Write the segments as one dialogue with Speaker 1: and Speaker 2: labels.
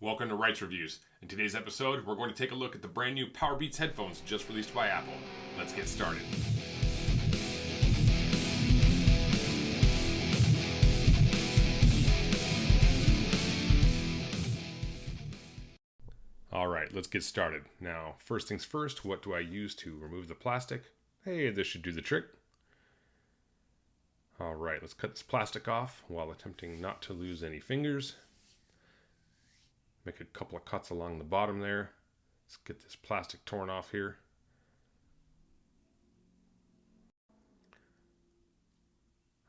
Speaker 1: Welcome to Rights Reviews. In today's episode, we're going to take a look at the brand new Powerbeats headphones just released by Apple. Let's get started. Alright, let's get started. Now, first things first, what do I use to remove the plastic? Hey, this should do the trick. Alright, let's cut this plastic off while attempting not to lose any fingers. Make a couple of cuts along the bottom there. Let's get this plastic torn off here.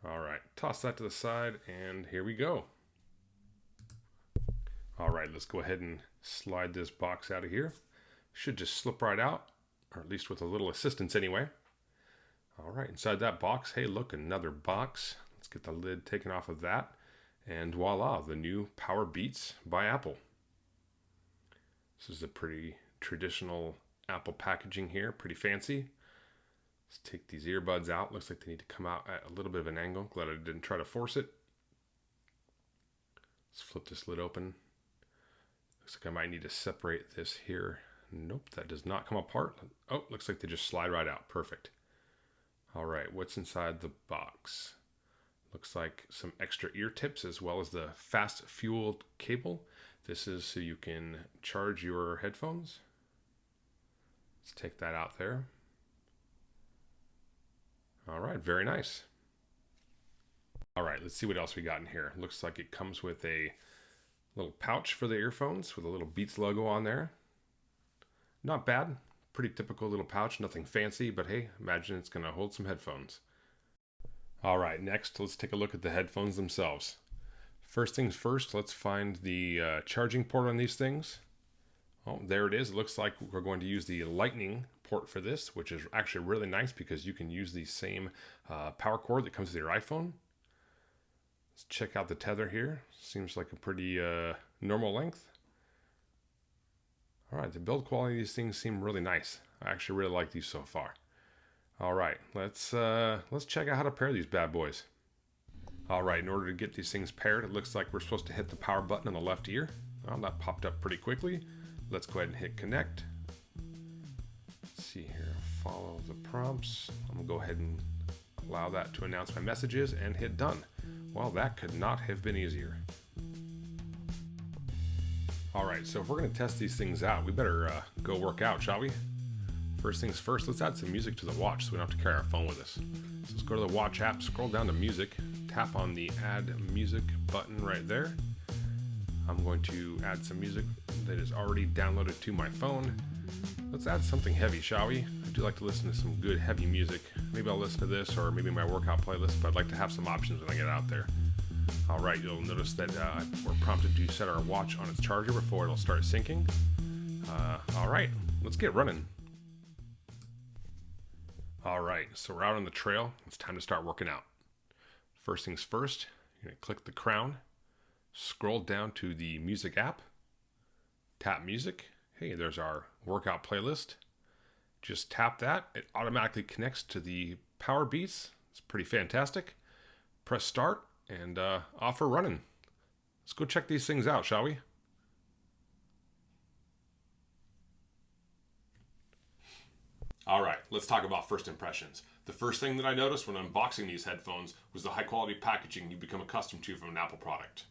Speaker 1: Alright, toss that to the side and here we go. Alright, let's go ahead and slide this box out of here. Should just slip right out, or at least with a little assistance anyway. Alright, inside that box, hey look, another box. Let's get the lid taken off of that. And voila, the new Powerbeats by Apple. This is a pretty traditional Apple packaging here, pretty fancy. Let's take these earbuds out. Looks like they need to come out at a little bit of an angle. Glad I didn't try to force it. Let's flip this lid open. Looks like I might need to separate this here. Nope, that does not come apart. Oh, looks like they just slide right out. Perfect. All right, what's inside the box? Looks like some extra ear tips as well as the fast fuel cable. This is so you can charge your headphones. Let's take that out there. All right, very nice. All right, let's see what else we got in here. Looks like it comes with a little pouch for the earphones with a little Beats logo on there. Not bad. Pretty typical little pouch, nothing fancy, but hey, imagine it's going to hold some headphones. All right, next, let's take a look at the headphones themselves. First things first, let's find the charging port on these things. Oh, there it is. It looks like we're going to use the Lightning port for this, which is actually really nice because you can use the same power cord that comes with your iPhone. Let's check out the tether here. Seems like a pretty normal length. All right, the build quality of these things seem really nice. I actually really like these so far. All right, let's check out how to pair these bad boys. All right, in order to get these things paired, it looks like we're supposed to hit the power button on the left ear. Well, that popped up pretty quickly. Let's go ahead and hit connect. Let's see here, follow the prompts. I'm gonna go ahead and allow that to announce my messages and hit done. Well, that could not have been easier. All right, so if we're gonna test these things out, we better go work out, shall we? First things first, let's add some music to the watch so we don't have to carry our phone with us. So let's go to the watch app, scroll down to music, tap on the add music button right there. I'm going to add some music that is already downloaded to my phone. Let's add something heavy, shall we? I do like to listen to some good heavy music. Maybe I'll listen to this or maybe my workout playlist, but I'd like to have some options when I get out there. All right, you'll notice that we're prompted to set our watch on its charger before it'll start syncing. All right, let's get running. All right, so we're out on the trail. It's time to start working out. First things first, you're gonna click the crown, scroll down to the music app, tap music. Hey, there's our workout playlist. Just tap that, it automatically connects to the Powerbeats. It's pretty fantastic. Press start and off we're running. Let's go check these things out, shall we? All right, let's talk about first impressions. The first thing that I noticed when unboxing these headphones was the high quality packaging you've become accustomed to from an Apple product.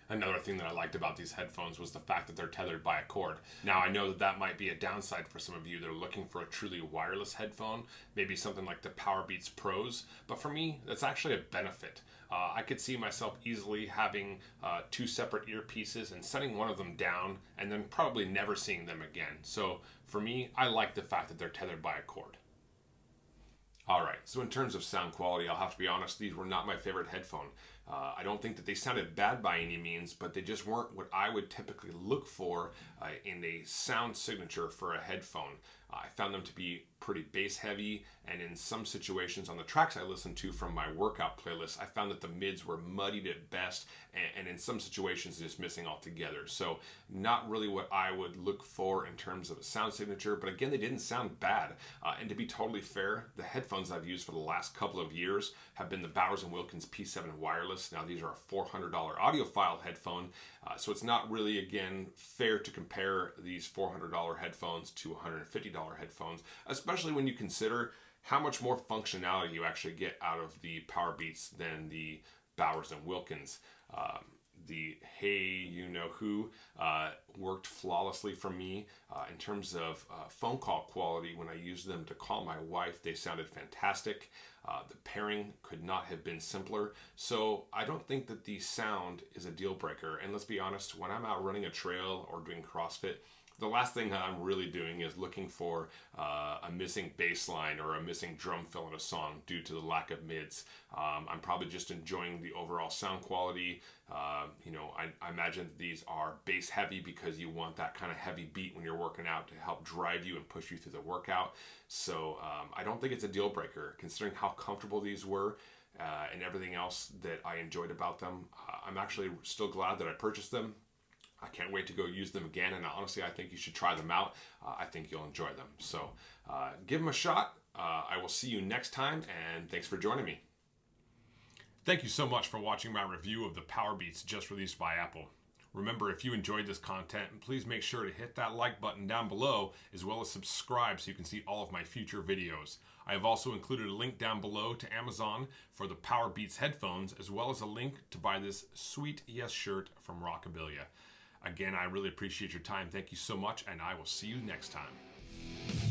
Speaker 1: Another thing that I liked about these headphones was the fact that they're tethered by a cord. Now I know that might be a downside for some of you that are looking for a truly wireless headphone, maybe something like the Powerbeats Pros, but for me, that's actually a benefit. I could see myself easily having two separate earpieces and setting one of them down and then probably never seeing them again. So for me, I like the fact that they're tethered by a cord. All right, so in terms of sound quality, I'll have to be honest, these were not my favorite headphone. I don't think that they sounded bad by any means, but they just weren't what I would typically look for in a sound signature for a headphone. I found them to be pretty bass heavy, and in some situations on the tracks I listened to from my workout playlist, I found that the mids were muddied at best, and in some situations just missing altogether. So not really what I would look for in terms of a sound signature, but again, they didn't sound bad. And to be totally fair, the headphones I've used for the last couple of years have been the Bowers & Wilkins P7 wireless. Now these are a $400 audiophile headphone, so it's not really, again, fair to compare these $400 headphones to $150 headphones, especially when you consider how much more functionality you actually get out of the Powerbeats than the Bowers & Wilkins. The Hey You Know Who worked flawlessly for me in terms of phone call quality. When I used them to call my wife, they sounded fantastic. The pairing could not have been simpler. So I don't think that the sound is a deal breaker. And let's be honest, when I'm out running a trail or doing CrossFit, the last thing that I'm really doing is looking for a missing bass line or a missing drum fill in a song due to the lack of mids. I'm probably just enjoying the overall sound quality. I imagine these are bass heavy because you want that kind of heavy beat when you're working out to help drive you and push you through the workout. So I don't think it's a deal breaker considering how comfortable these were. And everything else that I enjoyed about them. I'm actually still glad that I purchased them. I can't wait to go use them again, and honestly, I think you should try them out. I think you'll enjoy them. So give them a shot. I will see you next time, and thanks for joining me. Thank you so much for watching my review of the Powerbeats just released by Apple. Remember, if you enjoyed this content, please make sure to hit that like button down below, as well as subscribe so you can see all of my future videos. I have also included a link down below to Amazon for the Powerbeats headphones, as well as a link to buy this sweet Yes shirt from Rockabilia. Again, I really appreciate your time. Thank you so much, and I will see you next time.